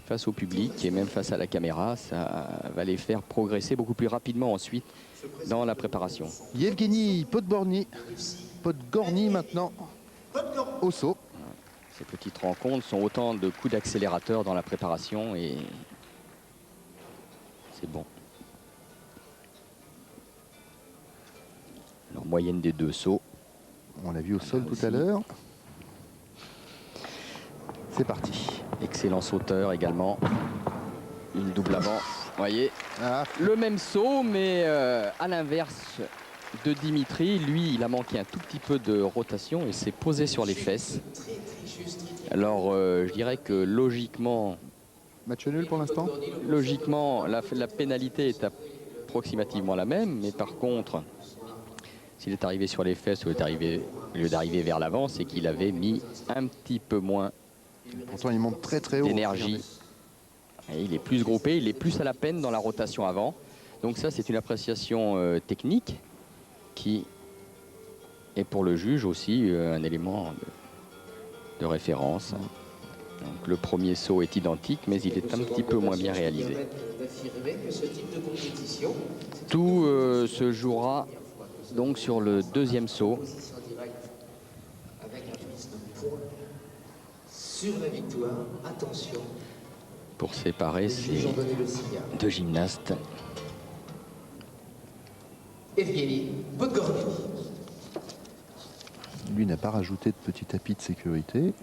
face au public et même face à la caméra, ça va les faire progresser beaucoup plus rapidement ensuite dans la préparation. Yevgeny Podgorny maintenant au saut. Ces petites rencontres sont autant de coups d'accélérateur dans la préparation et c'est bon. Alors, moyenne des deux sauts. On l'a vu au sol tout à l'heure. C'est parti. Excellent sauteur également. Une double avant. Vous voyez, Ah. le même saut, mais à l'inverse de Dimitri. Lui, il a manqué un tout petit peu de rotation et s'est posé sur les fesses. Alors, je dirais que logiquement... Match nul pour l'instant. Logiquement, la pénalité est approximativement la même, mais par contre, s'il est arrivé sur les fesses au lieu d'arriver vers l'avant, c'est qu'il avait mis un petit peu moins Pourtant, il monte très très haut. d'énergie. Il est plus groupé, il est plus à la peine dans la rotation avant. Donc ça, c'est une appréciation technique qui est pour le juge aussi un élément de référence. Donc, le premier saut est identique, mais il est un petit peu moins bien réalisé. Tout se jouera donc sur le deuxième saut. Sur la victoire, attention. Pour séparer ces deux gymnastes. Yevgeny Podgorny. Lui n'a pas rajouté de petit tapis de sécurité.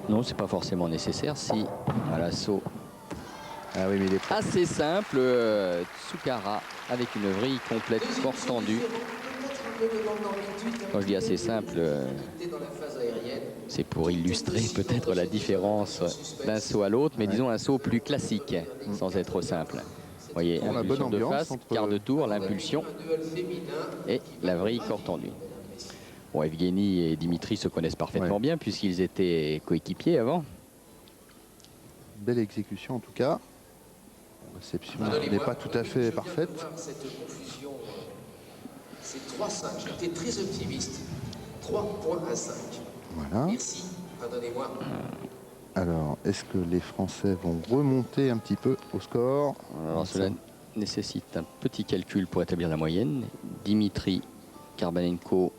Non, c'est pas forcément nécessaire. Si, voilà, saut Ah oui, mais il est assez simple. Tsukara avec une vrille complète, fort tendue. Quand je dis assez simple, c'est pour illustrer peut-être la différence d'un saut à l'autre, mais disons un saut plus classique, sans être simple. Vous voyez, impulsion de face, quart de tour, l'impulsion et la vrille corps tendu. Bon, Evgeny et Dimitri se connaissent parfaitement bien puisqu'ils étaient coéquipiers avant. Belle exécution en tout cas. La réception n'est pas tout à fait parfaite. C'est 3-5, j'étais très optimiste. 3 points à 5. Voilà. Merci, pardonnez-moi. Alors, est-ce que les Français vont remonter un petit peu au score? Alors, cela nécessite un petit calcul pour établir la moyenne. Dimitri Karbanenko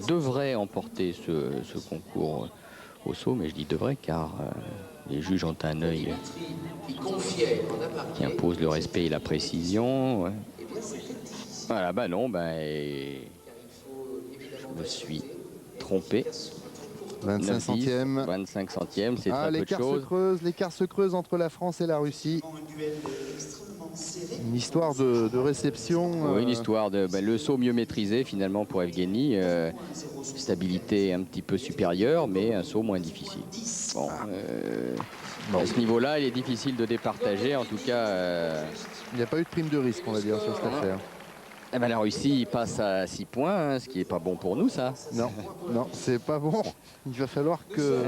devrait emporter ce concours au saut, mais je dis devrait car les juges ont un œil qui impose le respect et la précision. Ouais. Voilà, bah non, je me suis trompé. 25 centièmes. 25 centièmes, c'est un peu de chose. L'écart se creuse entre la France et la Russie. Une histoire de réception. Oui, une histoire de le saut mieux maîtrisé finalement pour Evgeny. Stabilité un petit peu supérieure, mais un saut moins difficile. Bon, à ce niveau-là, il est difficile de départager. En tout cas, il n'y a pas eu de prime de risque, on va dire, sur cette affaire. Eh ben, la Russie passe à 6 points, hein, ce qui n'est pas bon pour nous, ça. Non, non, c'est pas bon. Il va falloir que...